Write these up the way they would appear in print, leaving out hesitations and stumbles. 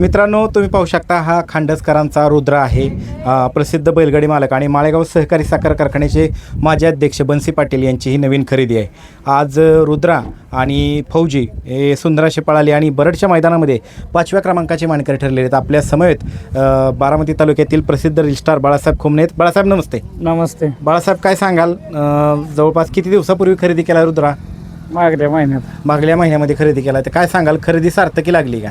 मित्रांनो, तुम्ही पाहू शकता हा खांडसकरांचा रुद्र आहे. प्रसिद्ध बैलगाडी मालक आणि माळेगाव सहकारी साखर कारखान्याचे माजी अध्यक्ष बन्सी पाटील यांची ही नवीन खरेदी आहे. आज रुद्रा आणि फौजी हे सुंदर असे पळाले आणि बरडच्या मैदानामध्ये 5व्या क्रमांकाचे मानकरी ठरलेले आहेत. आपल्या समवेत बारामती तालुक्यातील प्रसिद्ध रीलस्टार बाळासाहेब खोमणे आहेत. बाळासाहेब नमस्ते. नमस्ते. बाळासाहेब, काय सांगाल, जवळपास किती दिवसापूर्वी खरेदी केला रुद्रा? मागल्या महिन्यामध्ये खरेदी केला. तर काय सांगाल, खरेदी सार्थकी लागली का?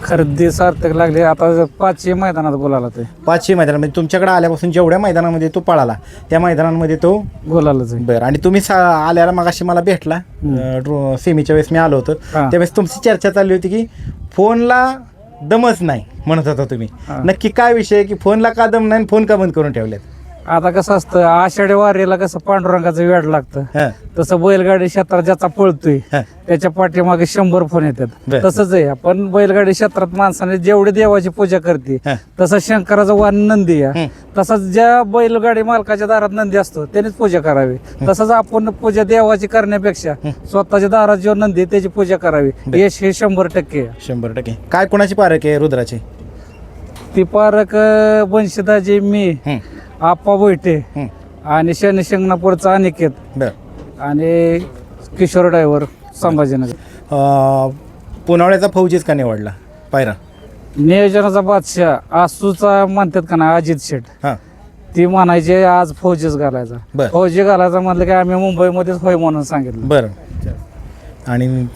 खरेदी सार्थक लागली. आता 5 मैदानात बोलायला ते 5 मैदानामध्ये तुमच्याकडे आल्यापासून जेवढ्या मैदानामध्ये तो पळाला त्या मैदानांमध्ये तो बोलायलाच आहे. बरं. आणि तुम्ही आल्याला मगाशी मला भेटला सेमीच्या वेळेस मी आलो होतो. त्यावेळेस तुमची चर्चा चालली होती की फोनला दमच नाही म्हणत होता तुम्ही. नक्की काय विषय की फोनला का दम नाही, फोन का बंद करून ठेवलेत? आता कसं असतं, आषाढी वारीला कसं पांडुरंगाचं वेळ लागतं, तसं बैलगाडी क्षेत्रात ज्याचा पळतोय त्याच्या पाठीमागे 100 फोन येतात. तसंच आहे, आपण बैलगाडी क्षेत्रात माणसाने जेवढी देवाची पूजा करते तसं शंकराचा वाण नंदी आहे. तसंच ज्या बैलगाडी मालकाच्या दारात नंदी असतो त्यानेच पूजा करावी. तसंच आपण पूजा देवाची करण्यापेक्षा स्वतःच्या दारात जो नंदी त्याची पूजा करावी. यश हे 100% 100%. काय कोणाची पारख आहे रुद्राची? ती पारक बंशीदाजी, मी, आप्पा बैठे आणि शनी शिंगणापूरचा अनिकेत आणि किशोर ड्रायव्हर संभाजीनगर. पुनावळ्याचा फौजीच का निवडला पायरा? नियोजनाचा बादशाह आसूचा म्हणतात का ना, अजित शेठ, ती म्हणायचे आज फौजीच घालायचा. फौजी घालायचा म्हणलं की आम्ही मुंबईमध्येच होय म्हणून सांगितलं. बरं. आणि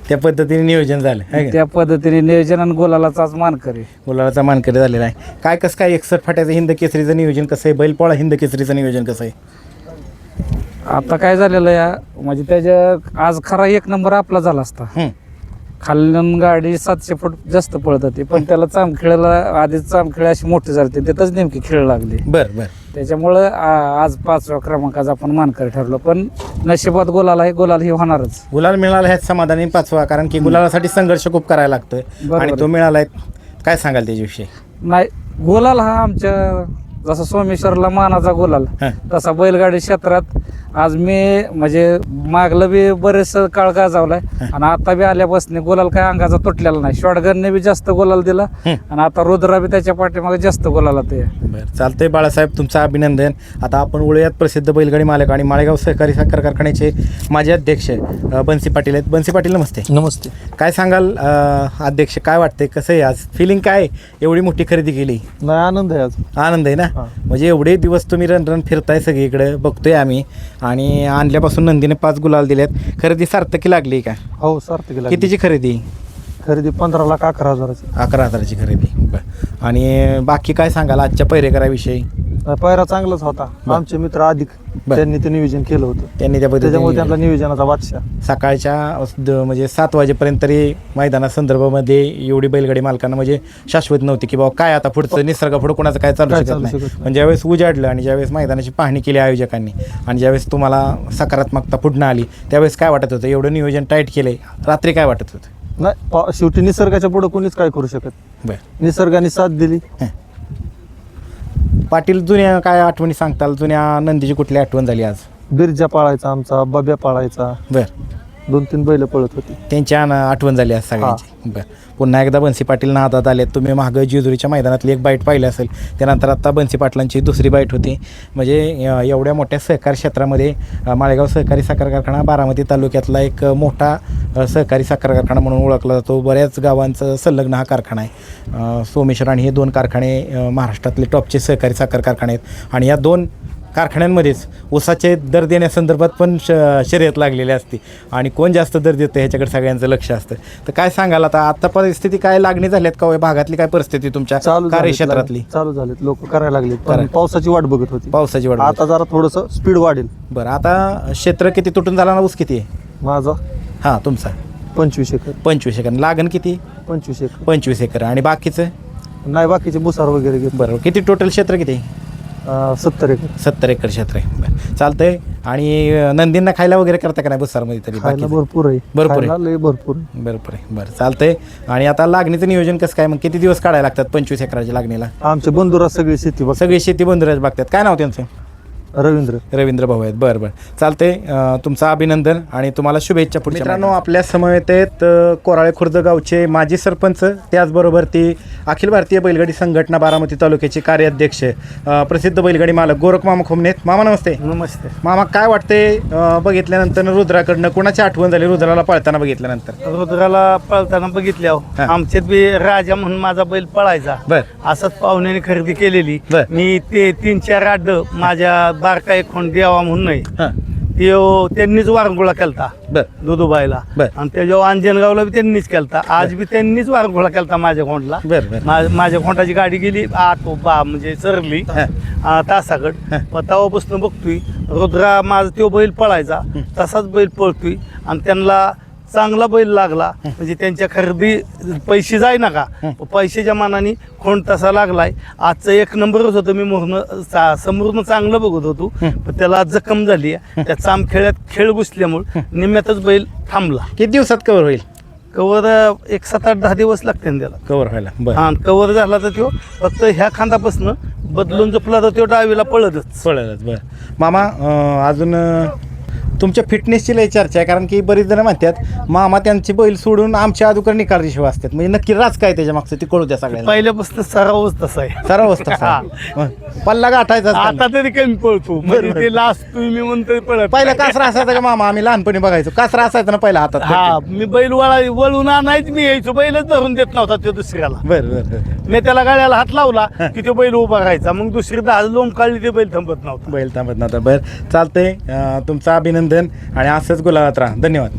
त्या पद्धतीने नियोजन झालं. त्या पद्धतीने नियोजन आणि गुलालाचाच मानकरी, गुलालाचा मानकरी झालेला आहे. काय कसं काय 61 फाट्याचं हिंद केसरीचं नियोजन कसं आहे? बैलपोळा हिंद केसरीचं नियोजन कसं आहे? आता काय झालेलं या म्हणजे त्याच्या आज खरा 1 नंबर आपला झाला असता. खालून गाडी 700 फूट जास्त पळत होती, पण त्याला चामखेळाला आधीच चामखेळ अशी मोठी झाली, तिथंच नेमकी खेळ लागली. बरं. त्याच्यामुळं आज 5व्या क्रमांकाचा आपण मानकरी ठरलो. पण नशिबात गुलाल आहे, गुलाल ही होणारच. गुलाल मिळाला ह्याच समाधानी 5वा, कारण की गुलालासाठी संघर्ष खूप करायला लागतोय आणि तो मिळालाय. काय सांगाल त्याच्याविषयी? नाही, गुलाल हा आमच्या जसा सोमेश्वरला मानाचा गुलाल तसा बैलगाडी क्षेत्रात आज मी म्हणजे मागलं बी बरेच काळ गाजावलाय आणि आता बी आल्यापासून गुलाल काय अंगाचा तुटलेला नाही. शॉटगनने बी जास्त गुलाल दिला आणि आता रुद्रा बी त्याच्या पाठीमागे जास्त गुलाला ते. बरं, चालतंय बाळासाहेब, तुमचं अभिनंदन. आता आपण वळूयात प्रसिद्ध बैलगाडी मालक आणि माळेगाव सहकारी साखर कारखान्याचे माजी अध्यक्ष बन्सी पाटील आहेत. बन्सी पाटील नमस्ते. नमस्ते. काय सांगाल अध्यक्ष, काय वाटतंय, कसं आहे आज फिलिंग? काय एवढी मोठी खरेदी केली? नाही, आनंद आहे आज. आनंद आहे ना? म्हणजे एवढे दिवस तुम्ही रन फिरताय सगळीकडे, बघतोय आम्ही, आणि आणल्यापासून नंदीने 5 गुलाल दिलेत. खरेदी सार्थकी लागली का? हो, सार्थकी. कितीची खरेदी? खरेदी 15,11,000ची. 11,000ची खरेदी. बरं. आणि बाकी काय सांगाल आजच्या पैरेकराविषयी? पायरा चांगलाच होता. आमचे मित्र अधिक त्यांनी ते नियोजन केलं होतं, त्यांनी त्याच्यामुळे त्यांना नियोजनाचा बादशाह. सकाळच्या म्हणजे 7 वाजेपर्यंत तरी मैदानासंदर्भामध्ये एवढी बैलगाडी मालकांना म्हणजे शाश्वत नव्हती की बाबा काय आता पुढचं निसर्गापुढं कोणाचं काय चालू शकत नाही. पण ज्यावेळेस उजाडलं आणि ज्यावेळेस मैदानाची पाहणी केली आयोजकांनी आणि ज्यावेळेस तुम्हाला सकारात्मकता पुढनं आली त्यावेळेस काय वाटत होतं? एवढं नियोजन टाईट केलंय, रात्री काय वाटत होतं? नाही, शेवटी निसर्गाच्या पुढं कोणीच काय करू शकत. बरं. निसर्गाने साथ दिली. पाटील, जुन्या काय आठवणी सांगताल? जुन्या नंदीची कुठली आठवण झाली आज? बिरजा पाळायचा, आमचा बब्या पाळायचा. बरं. 2-3 बैल पळत होती, त्यांची आठवण झाली आज सगळ्यांची. बरं. पुन्हा एकदा बन्सी पाटील नादात आले. तुम्ही मागं जेजुरीच्या मैदानातली एक बाईट पाहिली असेल, त्यानंतर आता बन्सी पाटलांची दुसरी बाईट होती. म्हणजे एवढ्या मोठ्या सहकारी क्षेत्रामध्ये माळेगाव सहकारी साखर कारखाना बारामती तालुक्यातला एक मोठा सहकारी साखर कारखाना म्हणून ओळखला जातो. बऱ्याच गावांचं संलग्न हा कारखाना आहे. सोमेश्वर आणि हे 2 कारखाने महाराष्ट्रातले टॉपचे सहकारी साखर कारखाने आहेत आणि या 2 कारखान्यांमध्येच ऊसाचे दर देण्यासंदर्भात पण शर्यत लागलेली असते आणि कोण जास्त दर देतं ह्याच्याकडे सगळ्यांचं लक्ष असतं. तर काय सांगाल आता परिस्थिती काय लागणी झाल्यात का? भागातली काय परिस्थिती तुमच्या कार्यक्षेत्रातली? चालू झालीत, लोक करायला लागले, पण पावसाची वाट बघत होती. पावसाची वाट. आता जरा थोडंसं स्पीड वाढेल. बरं. आता क्षेत्र किती तुटून झाला ना? ऊस किती आहे माझा? तुमचा 25 एकर. 25 एकर. लागण किती? 25 एकर. 25 एकर. आणि बाकीचं? नाही, बाकीचे भुसार वगैरे घेत. बरं. किती टोटल क्षेत्र किती? 70 एकर. 70 एकर क्षेत्र आहे. बरं, चालतंय. आणि नंदींना खायला वगैरे करता का नाही भुसारमध्ये? तरी भरपूर आहे. भरपूर आहे. बरं, चालतंय. आणि आता लागणीचं नियोजन कसं काय? मग किती दिवस काढायला लागतात 25 एकराच्या लागणीला? आमचे बंधुराज सगळी शेती सगळी शेती बंधुराज बघतात. काय नाव त्यांचं? रवींद्र भाऊ आहेत. बरं बरं चालते. तुमचं अभिनंदन आणि तुम्हाला शुभेच्छा. पुढच्या मित्रांनो, आपल्या समवेत आहेत कोराळे खुर्द गावचे माजी सरपंच, त्याचबरोबर ती अखिल भारतीय बैलगाडी संघटना बारामती तालुक्याचे कार्याध्यक्ष, प्रसिद्ध बैलगाडी मालक गोरख मामा खोमनेत. मामा नमस्ते. नमस्ते. मामा, काय वाटते बघितल्यानंतर रुद्राकडनं कोणाची आठवण झाली रुद्राला पळताना बघितल्यानंतर? रुद्राला पळताना बघितल्यावर आमच्यात बी राजा म्हणून माझा बैल पळायचा. बर. असंच पाहुण्याने खरेदी केलेली. बर. मी ते 3-4 आड माझ्या बारका एक कोण द्यावा म्हणून नाही हां. त्यांनीच वारंगुळा केलता बर. दुधुबाईला. बर. आणि त्याच्यावर अंजनगावला बी त्यांनीच केलता. आज बी त्यांनीच वारंगुळा केलता माझ्या खोंडला. बर बर. माझ्या खोंडाची गाडी गेली म्हणजे चरली तासाकड. तेव्हापासून बघतोय रुद्रा माझा तो बैल पळायचा तसाच बैल पळतोय आणि त्यांना चांगला बैल लागला. म्हणजे त्यांच्या खरेदी पैसे जाय ना का, पैशाच्या मानाने खोंड तसा लागलाय. आजचं 1 नंबरच होतं. मी समोरनं चांगलं बघत होतो, पण त्याला जखम झाली. त्या चामखेळ्यात खेळ घुसल्यामुळे निम्म्यातच बैल थांबला. किती दिवसात कव्हर होईल? कवर एक 7-8-10 दिवस लागते ना त्याला कव्हर व्हायला. बरं. हा, कवर झाला तर तो फक्त ह्या खांदापासून बदलून जपला तर तो डावीला पळतच. बरं. मामा, अजून तुमच्या फिटनेसची लय चर्चा आहे, कारण की बरीच जण म्हणतात मामा त्यांची बैल सोडून आमच्या अगोदर निकाल रेषेवर असतात. म्हणजे नक्की राज काय त्याच्या मागचं ते कळू द्या सगळ्यांना. पहिल्यापासून सरावच तसा आहे. सर्व अवस्था पल्ला गाठायचा असताना. आता तरी कमी पळतो. म्हणजे ते लास्ट तुम्ही म्हणतो पळत पहिला कासरा असायचा का मामा? आम्ही लहानपणी बघायचो कासरा असायचा ना पहिला हातात. हा, मी बैल वळून आणायच मी यायचो. बैलच धरून देत नव्हता तो दुसऱ्याला. बरं. मी त्याला गाड्याला हात लावला की तो बैल उभा राहायचा. मग दुसरी 10 लोंब काढली ते बैल थांबत नव्हता. बैल थांबत नव्हता. बरं चालतंय. तुमचं अभिनंदन आणि असंच गुलाबात राहा. धन्यवाद.